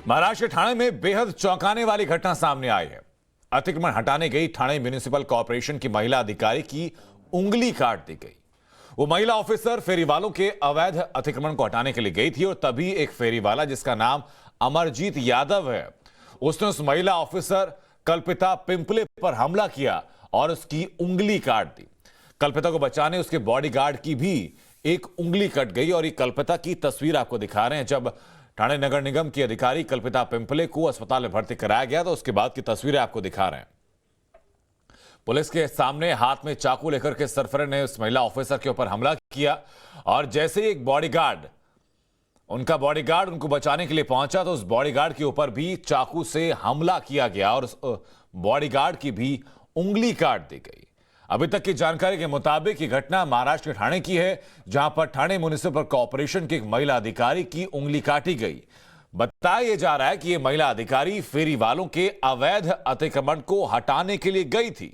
महाराष्ट्र के ठाणे में बेहद चौंकाने वाली घटना सामने आई है। अतिक्रमण हटाने गई ठाणे म्युनिसिपल कॉर्पोरेशन की महिला अधिकारी की उंगली काट दी गई। वो महिला ऑफिसर फेरीवालों के अवैध अतिक्रमण को हटाने के लिए गई थी और तभी एक फेरीवाला जिसका नाम अमरजीत यादव है, उसने उस महिला ऑफिसर कल्पिता पिंपले पर हमला किया और उसकी उंगली काट दी। कल्पिता को बचाने उसके बॉडीगार्ड की भी एक उंगली कट गई और ये कल्पिता की तस्वीर आपको दिखा रहे हैं। जब ठाणे नगर निगम की अधिकारी कल्पिता पिंपले को अस्पताल में भर्ती कराया गया तो उसके बाद की तस्वीरें आपको दिखा रहे हैं। पुलिस के सामने हाथ में चाकू लेकर के सरफरे ने उस महिला ऑफिसर के ऊपर हमला किया और जैसे ही एक उनका बॉडीगार्ड उनको बचाने के लिए पहुंचा तो उस बॉडीगार्ड के ऊपर भी चाकू से हमला किया गया और उस बॉडीगार्ड की भी उंगली काट दी गई। अभी तक की जानकारी के मुताबिक ये घटना महाराष्ट्र के ठाणे की है, जहां पर ठाणे म्युनिसिपल कॉर्पोरेशन की एक महिला अधिकारी की उंगली काटी गई। बताया जा रहा है कि यह महिला अधिकारी फेरी वालों के अवैध अतिक्रमण को हटाने के लिए गई थी।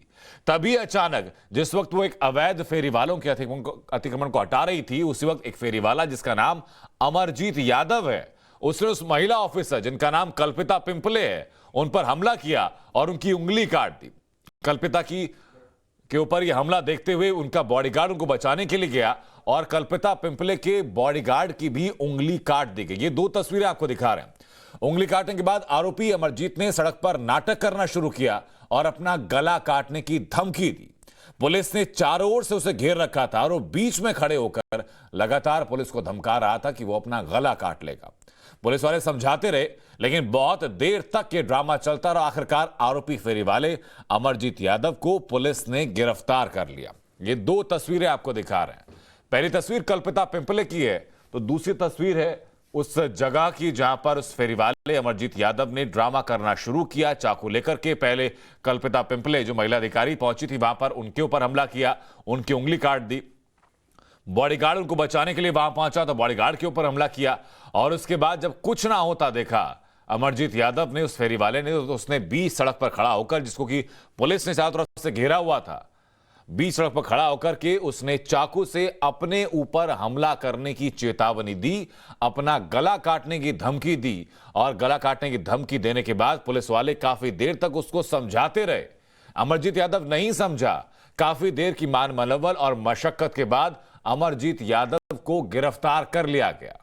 तभी अचानक जिस वक्त वो एक अवैध फेरी वालों के अतिक्रमण को हटा रही थी, उसी वक्त एक फेरी वाला जिसका नाम अमरजीत यादव है, उसने उस महिला ऑफिसर जिनका नाम कल्पिता पिंपले है उन पर हमला किया और उनकी उंगली काट दी। कल्पिता के ऊपर यह हमला देखते हुए उनका बॉडीगार्ड उनको बचाने के लिए गया और कल्पिता पिंपले के बॉडीगार्ड की भी उंगली काट दी गई। ये दो तस्वीरें आपको दिखा रहे हैं। उंगली काटने के बाद आरोपी अमरजीत ने सड़क पर नाटक करना शुरू किया और अपना गला काटने की धमकी दी। पुलिस ने चारों ओर से उसे घेर रखा था और वो बीच में खड़े होकर लगातार पुलिस को धमका रहा था कि वो अपना गला काट लेगा। पुलिस वाले समझाते रहे लेकिन बहुत देर तक ये ड्रामा चलता रहा। आखिरकार आरोपी फेरी वाले अमरजीत यादव को पुलिस ने गिरफ्तार कर लिया। ये दो तस्वीरें आपको दिखा रहे हैं। पहली तस्वीर कल्पिता पिंपले की है तो दूसरी तस्वीर है उस जगह की जहां पर उस फेरी वाले अमरजीत यादव ने ड्रामा करना शुरू किया। चाकू लेकर के पहले कल्पिता पिंपले जो महिला अधिकारी पहुंची थी वहां पर उनके ऊपर हमला किया, उनकी उंगली काट दी। बॉडीगार्ड उनको बचाने के लिए वहां पहुंचा तो बॉडीगार्ड के ऊपर हमला किया और उसके बाद जब कुछ ना होता देखा अमरजीत यादव ने, उस फेरी वाले ने, तो उसने बीच सड़क पर खड़ा होकर, जिसको कि पुलिस ने चारों तरफ से घेरा हुआ था, बीच सड़क पर खड़ा होकर के उसने चाकू से अपने ऊपर हमला करने की चेतावनी दी, अपना गला काटने की धमकी दी और गला काटने की धमकी देने के बाद पुलिस वाले काफी देर तक उसको समझाते रहे। अमरजीत यादव नहीं समझा। काफी देर की मान मनवल और मशक्कत के बाद अमरजीत यादव को गिरफ्तार कर लिया गया।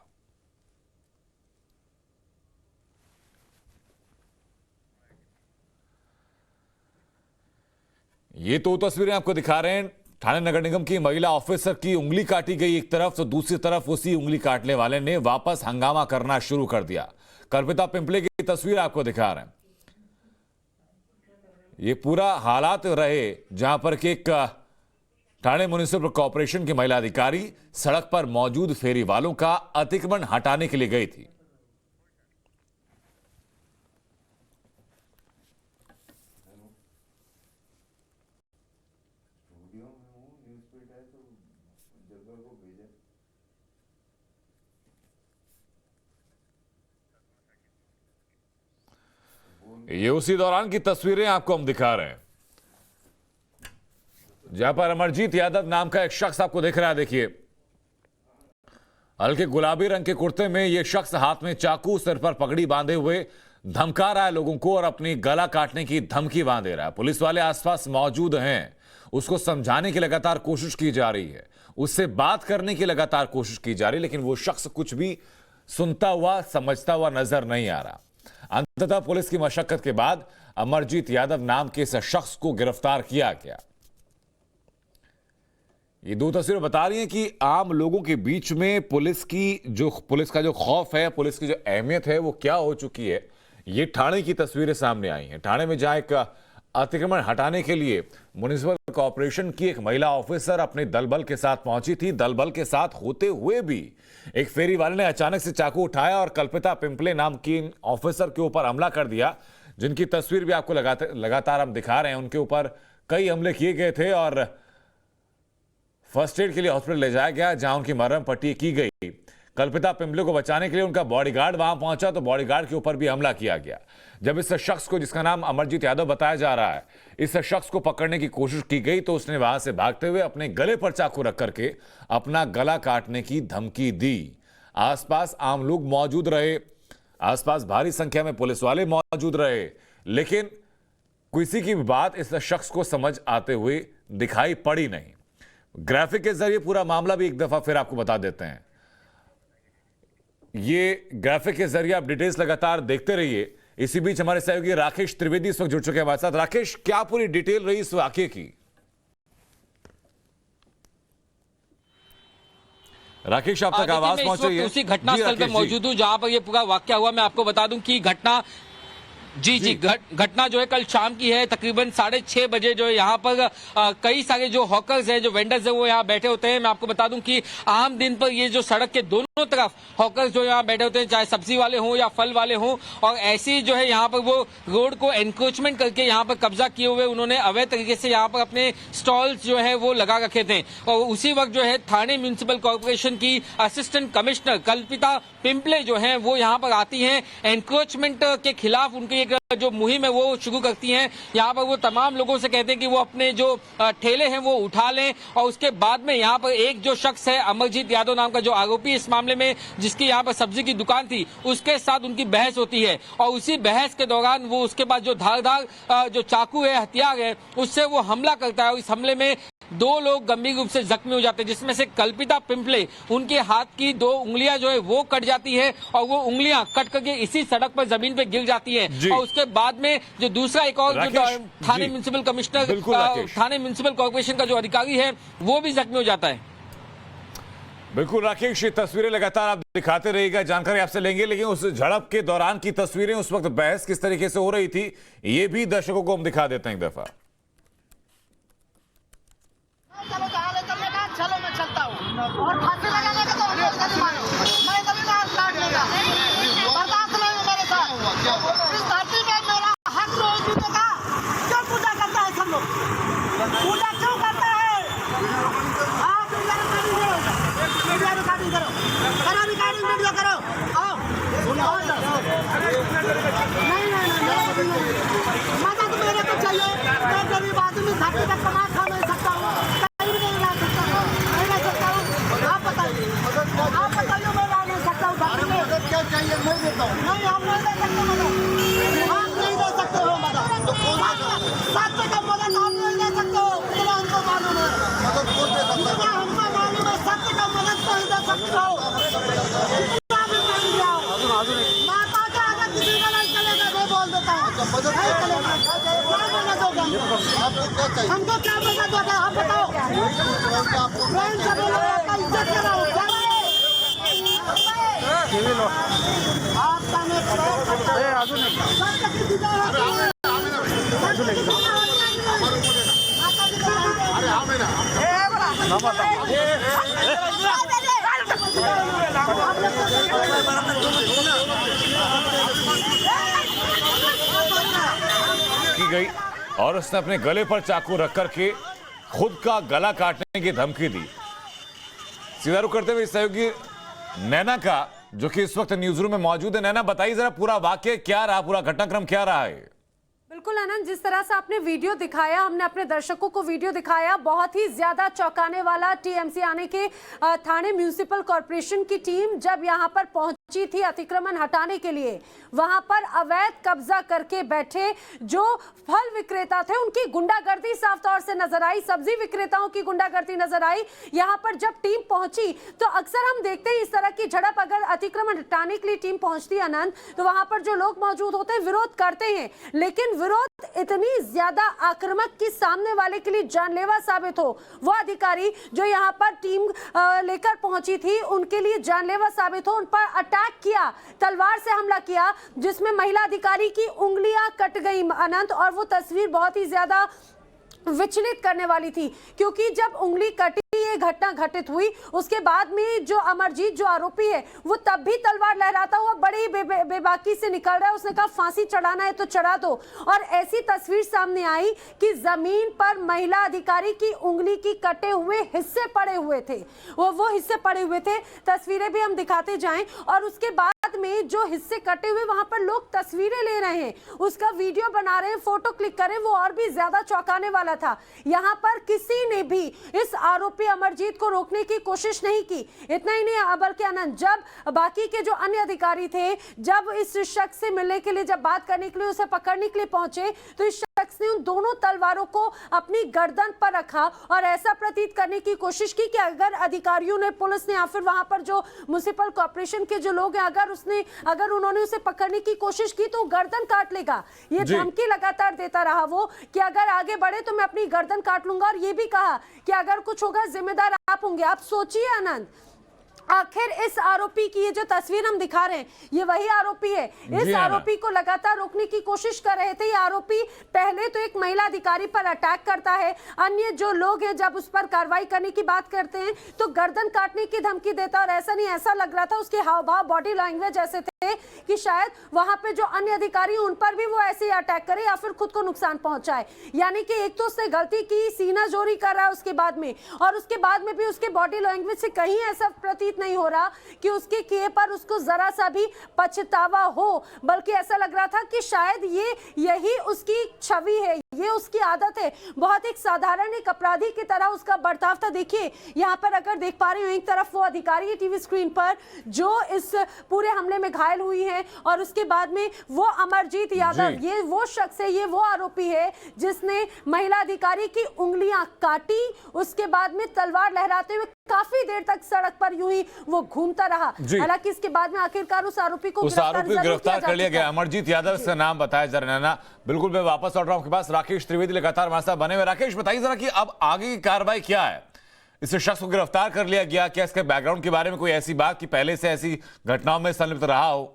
ये तो तस्वीरें आपको दिखा रहे हैं। ठाणे नगर निगम की महिला ऑफिसर की उंगली काटी गई एक तरफ, तो दूसरी तरफ उसी उंगली काटने वाले ने वापस हंगामा करना शुरू कर दिया। कल्पिता पिंपले की तस्वीर आपको दिखा रहे हैं। ये पूरा हालात रहे जहां पर कि एक ठाणे म्युनिसिपल कॉर्पोरेशन की महिला अधिकारी सड़क पर मौजूद फेरी वालों का अतिक्रमण हटाने के लिए गई थी। ये उसी दौरान की तस्वीरें आपको हम दिखा रहे हैं जहां पर अमरजीत यादव नाम का एक शख्स आपको दिख रहा है। देखिए, हल्के गुलाबी रंग के कुर्ते में यह शख्स हाथ में चाकू, सिर पर पगड़ी बांधे हुए धमका रहा है लोगों को और अपनी गला काटने की धमकी बांध रहा है। पुलिस वाले आसपास मौजूद हैं, उसको समझाने की लगातार कोशिश की जा रही है, उससे बात करने की लगातार कोशिश की जा रही है, लेकिन वो शख्स कुछ भी सुनता हुआ समझता हुआ नजर नहीं आ रहा। अंततः पुलिस की मशक्कत के बाद अमरजीत यादव नाम के इस शख्स को गिरफ्तार किया गया। ये दो तस्वीरें बता रही हैं कि आम लोगों के बीच में पुलिस का जो खौफ है, पुलिस की जो अहमियत है वो क्या हो चुकी है। ये ठाणे की तस्वीरें सामने आई हैं। ठाणे में जहां एक अतिक्रमण हटाने के लिए म्युनिसिपल कॉर्पोरेशन की एक महिला ऑफिसर अपने दलबल के साथ पहुंची थी। दलबल के साथ होते हुए भी एक फेरी वाले ने अचानक से चाकू उठाया और कल्पिता पिंपले नाम की ऑफिसर के ऊपर हमला कर दिया, जिनकी तस्वीर भी आपको लगातार हम दिखा रहे हैं। उनके ऊपर कई हमले किए गए थे और फर्स्ट एड के लिए हॉस्पिटल ले जाया गया जहां उनकी मरहम पट्टी की गई। कल्पिता पिंपले को बचाने के लिए उनका बॉडीगार्ड वहां पहुंचा तो बॉडीगार्ड के ऊपर भी हमला किया गया। जब इस शख्स को, जिसका नाम अमरजीत यादव बताया जा रहा है, इस शख्स को पकड़ने की कोशिश की गई तो उसने वहां से भागते हुए अपने गले पर चाकू रख करके अपना गला काटने की धमकी दी। आसपास आम लोग मौजूद रहे। आसपास भारी संख्या में पुलिस वाले मौजूद रहे, लेकिन किसी की भी बात इस शख्स को समझ आते हुए दिखाई पड़ी नहीं। ग्राफिक के जरिए पूरा मामला भी एक दफा फिर आपको बता देते हैं। ये ग्राफिक के जरिए आप डिटेल्स लगातार देखते रहिए। इसी बीच हमारे सहयोगी राकेश त्रिवेदी इस वक्त जुड़ चुके हैं हमारे साथ। राकेश, क्या पूरी डिटेल रही इस वाकये की? राकेश, आप तक आवाज पहुंच रही है? उसी घटनास्थल पे मौजूद हूं जहां पर ये पूरा वाकया हुआ। मैं आपको बता दूं कि घटना घटना जो है कल शाम की है। तकरीबन 6:30 बजे जो है यहाँ पर कई सारे जो हॉकर्स हैं, जो वेंडर्स हैं, वो यहाँ बैठे होते हैं। मैं आपको बता दूं कि आम दिन पर ये जो सड़क के दोनों तरफ हॉकर्स जो यहाँ बैठे होते हैं, चाहे सब्जी वाले हों या फल वाले हों, और ऐसी जो है यहाँ पर वो रोड को एनक्रोचमेंट करके यहाँ पर कब्जा किए हुए उन्होंने अवैध तरीके से यहाँ पर अपने स्टॉल्स जो है वो लगा रखे थे। और उसी वक्त जो है थाने म्यूनिसिपल कॉर्पोरेशन की असिस्टेंट कमिश्नर कल्पिता पिंपले जो है वो यहाँ पर आती हैं। एनक्रोचमेंट के खिलाफ उनकी जो मुहिम है वो शुरू करती हैं। यहाँ पर वो तमाम लोगों से कहते हैं कि वो अपने जो ठेले हैं वो उठा लें, और उसके बाद में यहाँ पर एक जो शख्स है अमरजीत यादव नाम का जो आरोपी इस मामले में, जिसकी यहाँ पर सब्जी की दुकान थी, उसके साथ उनकी बहस होती है। और उसी बहस के दौरान वो उसके बाद जो धारदार जो चाकू है, हथियार है, उससे वो हमला करता है। और इस हमले में 2 लोग गंभीर रूप से जख्मी हो जाते हैं, जिसमें से कल्पिता पिंपले, उनके हाथ की 2 उंगलियां जो है वो कट जाती है, और वो उंगलियां कट करके इसी सड़क पर जमीन पे गिर जाती है। और उसके बाद में जो दूसरा एक और जो थाने म्यूनिसिपल कमिश्नर, थाने म्यूनिसिपल कॉर्पोरेशन का जो अधिकारी है, वो भी जख्मी हो जाता है। बिल्कुल राकेश, ये तस्वीरें लगातार आप दिखाते रहिएगा, जानकारी आपसे लेंगे। लेकिन उस झड़प के दौरान की तस्वीरें, उस वक्त बहस किस तरीके से हो रही थी, ये भी दर्शकों को हम दिखा देते हैं एक दफा। चलो मैं चलता हूँ, और फांसी लगाने का तो मैं कभी काट लेगा, बर्दाश्त नहीं मेरे साथ। इस धरती पे मेरा हक रोज जीने का। क्यों पूजा करता है सब लोग? पूजा क्यों करता है? आप रिकॉर्डिंग करो, करो रिकॉर्डिंग वीडियो करो। आओ मदद मेरे को चाहिए। मैं गरीब आदमी धरती का कमा खा नहीं सकता हूँ, आप बताइए। मैं ला नहीं सकता हूँ, क्या चाहिए मैं देता हूँ। नहीं, हम नहीं दे सकते मदद, आप नहीं दे सकते हो मदद। सत्य का मदद आप नहीं दे सकते हो, पूरा हमको मालूम है। पूरा हमको मालूम है, सत्य का मदद नहीं दे सकते हो। माता का अगर किसी का नहीं चलेगा वो बोल देता है, नहीं चलेगा। क्या मदद होगा हमको? क्या मदद होगा आप बताओ। इज्जत कराओ। की गई और उसने अपने गले पर चाकू रख करके खुद का गला काटने की धमकी दी। सीधा रुख करते हुए सहयोगी नैना का, जो कि इस वक्त न्यूज रूम में मौजूद है। नैना, बताइए जरा पूरा वाकया क्या रहा, पूरा घटनाक्रम क्या रहा है? बिल्कुल आनंद, जिस तरह से आपने वीडियो दिखाया, हमने अपने दर्शकों को वीडियो दिखाया, बहुत ही ज्यादा चौंकाने वाला। टीएमसी यानी कि थाने म्यूनिसिपल कॉर्पोरेशन की टीम जब यहां पर पहुंची थी अतिक्रमण हटाने के लिए, वहां पर अवैध कब्जा करके बैठे जो फल विक्रेता थे, उनकी गुंडागर्दी साफ तौर से नजर आई। सब्जी विक्रेताओं की गुंडागर्दी नजर आई। यहां पर जब टीम पहुंची तो अक्सर हम देखते हैं इस तरह की झड़प, अगर अतिक्रमण हटाने के लिए टीम पहुंचती है आनंद, तो वहां पर जो लोग मौजूद होते हैं विरोध करते हैं, लेकिन विरोध इतनी ज्यादा आक्रामक कि सामने वाले के लिए जानलेवा साबित हो। वो अधिकारी जो यहाँ पर टीम लेकर पहुंची थी, उनके लिए जानलेवा साबित हो, उन पर अटैक किया, तलवार से हमला किया, जिसमें महिला अधिकारी की उंगलियां कट गई अनंत। और वो तस्वीर बहुत ही ज्यादा विचलित करने वाली थी, क्योंकि जब उंगली कटी, ये घटना घटित हुई, उसके बाद में जो अमरजीत जो आरोपी है, वो तब भी तलवार लहराता हुआ बड़ी बेबाकी से निकल रहा है। उसने कहा फांसी चढ़ाना है तो चढ़ा दो। और ऐसी तस्वीर सामने आई कि जमीन पर महिला अधिकारी की उंगली की कटे हुए हिस्से पड़े हुए थे, वो हिस्से पड़े हुए थे। तस्वीरें भी हम दिखाते जाएं। और उसके बाद में जो हिस्से कटे हुए वहां पर लोग तस्वीरें ले रहे हैं, उसका वीडियो बना रहे हैं, फोटो क्लिक कर रहे हैं, वो और भी ज्यादा चौंकाने वाला था। यहां पर किसी ने भी इस आरोपी अमरजीत को रोकने की कोशिश नहीं की। इतना ही नहीं बल्कि आनंद, जब बाकी के जो अन्य अधिकारी थे जब इस शख्स से मिलने के लिए, जब बात करने के लिए, उसे पकड़ने के लिए पहुंचे, तो इस शख्स ने उन दोनों तलवारों को अपनी गर्दन पर रखा और ऐसा प्रतीत करने की कोशिश की कि अगर अधिकारियों ने, पुलिस ने या फिर वहां पर जो म्युनिसिपल कॉर्पोरेशन के जो लोग हैं, अगर उन्होंने उसे पकड़ने की कोशिश की तो गर्दन काट लेगा। ये धमकी लगातार देता रहा वो कि अगर आगे बढ़े तो मैं अपनी गर्दन काट लूंगा, और ये भी कहा कि अगर कुछ होगा जिम्मेदार आप होंगे। आप सोचिए आनंद, आखिर इस आरोपी की ये जो तस्वीर हम दिखा रहे हैं, ये वही आरोपी है। इस आरोपी को लगातार रोकने की कोशिश कर रहे थे। ये आरोपी पहले तो एक महिला अधिकारी पर अटैक करता है, अन्य जो लोग हैं जब उस पर कार्रवाई करने की बात करते हैं तो गर्दन काटने की धमकी देता। और ऐसा नहीं, ऐसा लग रहा था उसके हाव भाव, बॉडी लैंग्वेज ऐसे थे कि शायद वहां पे जो अन्य अधिकारी उन पर भी वो ऐसे ही अटैक करे या फिर खुद को नुकसान पहुंचाए। यानी कि एक तो उसने गलती की, सीना जोरी कर रहा है उसके बाद में, और उसके बाद में भी उसके बॉडी लैंग्वेज से कहीं ऐसा प्रतीत नहीं हो रहा कि उसके किए पर उसको जरा सा भी पछतावा हो, बल्कि ऐसा लग रहा था कि शायद यही उसकी छवि है, ये उसकी आदत है। बहुत एक साधारण एक अपराधी की तरह उसका बर्ताव था। देखिए यहाँ पर अगर देख पा रहे हो, एक तरफ वो अधिकारी है टीवी स्क्रीन पर जो इस पूरे हमले में घायल हुई है, और उसके बाद में वो अमरजीत यादव, ये वो शख्स है, ये वो आरोपी है जिसने महिला अधिकारी की उंगलियां काटी। उसके बाद में तलवार लहराते हुए काफी देर तक सड़क पर यूं ही वो घूमता रहा। हालांकि इसके बाद में आखिरकार उस आरोपी को गिरफ्तार कर लिया गया। अमरजीत यादव इसका नाम बताया जा रहा है। बिल्कुल, मैं वापस लौट रहा हूं आपके पास। राकेश त्रिवेदी लगातार हमारे साथ बने हुए। राकेश, बताइए जरा कि अब आगे की कार्रवाई क्या है? इस शख्स को गिरफ्तार कर लिया गया, क्या इसके बैकग्राउंड के बारे में कोई ऐसी बात कि पहले से ऐसी घटनाओं में संलिप्त रहा हो?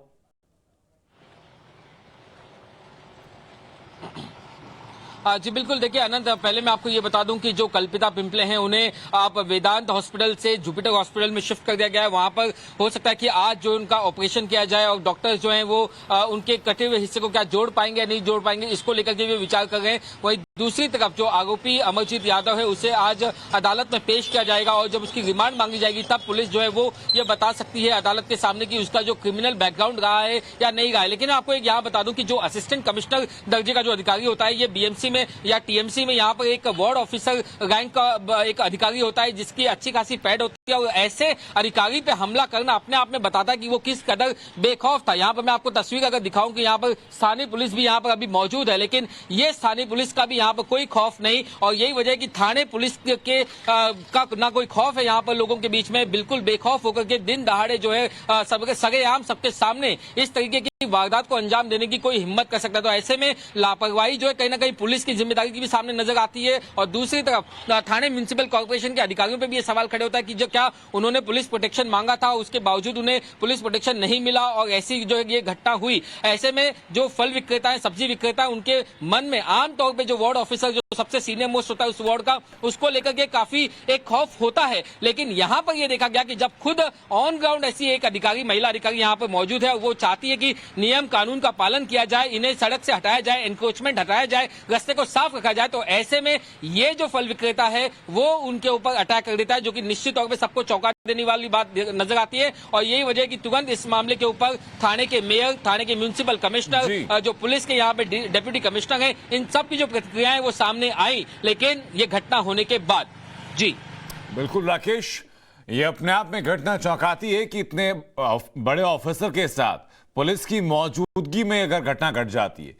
जी बिल्कुल, देखिए अनंत, पहले मैं आपको ये बता दूं कि जो कल्पिता पिंपले हैं उन्हें आप वेदांत हॉस्पिटल से जुपिटर हॉस्पिटल में शिफ्ट कर दिया गया है। वहां पर हो सकता है कि आज जो उनका ऑपरेशन किया जाए और डॉक्टर्स जो हैं वो उनके कटे हुए हिस्से को क्या जोड़ पाएंगे या नहीं जोड़ पाएंगे, इसको लेकर के भी विचार कर रहे हैं। वहीं दूसरी तरफ जो आरोपी अमरजीत यादव है उसे आज अदालत में पेश किया जाएगा, और जब उसकी रिमांड मांगी जाएगी तब पुलिस जो है वो ये बता सकती है अदालत के सामने कि उसका जो क्रिमिनल बैकग्राउंड रहा है या नहीं रहा है। लेकिन आपको एक यहाँ बता दूं कि जो असिस्टेंट कमिश्नर दर्जे का जो अधिकारी होता है, ये बीएमसी में या टीएमसी में यहाँ पर एक वार्ड ऑफिसर रैंक का एक अधिकारी होता है जिसकी अच्छी खासी पैड होती है, और ऐसे अधिकारी पे हमला करना अपने आप में बताता है कि वो किस कदर बेखौफ था। यहाँ पर मैं आपको तस्वीर अगर दिखाऊं कि यहाँ पर स्थानीय पुलिस भी यहाँ पर अभी मौजूद है, लेकिन ये स्थानीय पुलिस का भी यहाँ पर कोई खौफ नहीं, और यही वजह है कि थाने पुलिस के का ना कोई खौफ है यहाँ पर लोगों के बीच में, बिल्कुल बेखौफ होकर के दिन दहाड़े जो है सबके सरेआम सबके सामने इस तरीके की वारदात को अंजाम देने की कोई हिम्मत कर सकता है। तो ऐसे में लापरवाही जो है कहीं ना कहीं पुलिस की जिम्मेदारी की भी सामने नजर आती है, और दूसरी तरफ थाने म्युनिसिपल कॉर्पोरेशन के अधिकारियों पे भी ये सवाल खड़े होता है कि जो क्या उन्होंने पुलिस प्रोटेक्शन मांगा था, उसके बावजूद उन्हें पुलिस प्रोटेक्शन नहीं मिला, और ऐसी जो है ये घटना हुई। ऐसे में जो फल विक्रेता है, सब्जी विक्रेता है, उनके मन में आमतौर पर जो वार्ड ऑफिसर जो सबसे सीनियर मोस्ट होता है उस वार्ड का, उसको लेकर के काफी एक खौफ होता है। लेकिन यहाँ पर यह देखा गया कि जब खुद ऑन ग्राउंड ऐसी एक अधिकारी, महिला अधिकारी यहाँ पर मौजूद है, वो चाहती है कि नियम कानून का पालन किया जाए, इन्हें सड़क से हटाया जाए, एनक्रोचमेंट हटाया जाए, रास्ते को साफ रखा जाए, तो ऐसे में ये जो फल विक्रेता है वो उनके ऊपर अटैक कर देता है, जो कि निश्चित तौर पे सबको चौंका देने वाली बात नजर आती है। और यही वजह है कि तुरंत इस मामले के ऊपर थाने के मेयर, थाने के म्युनिसिपल कमिश्नर, जो पुलिस के यहाँ पे डेप्यूटी कमिश्नर है, इन सब की जो प्रतिक्रियाएं वो सामने आई, लेकिन ये घटना होने के बाद। जी बिल्कुल राकेश, ये अपने आप में घटना चौंकाती है कि इतने बड़े ऑफिसर के साथ पुलिस की मौजूदगी में अगर घटना घट जाती है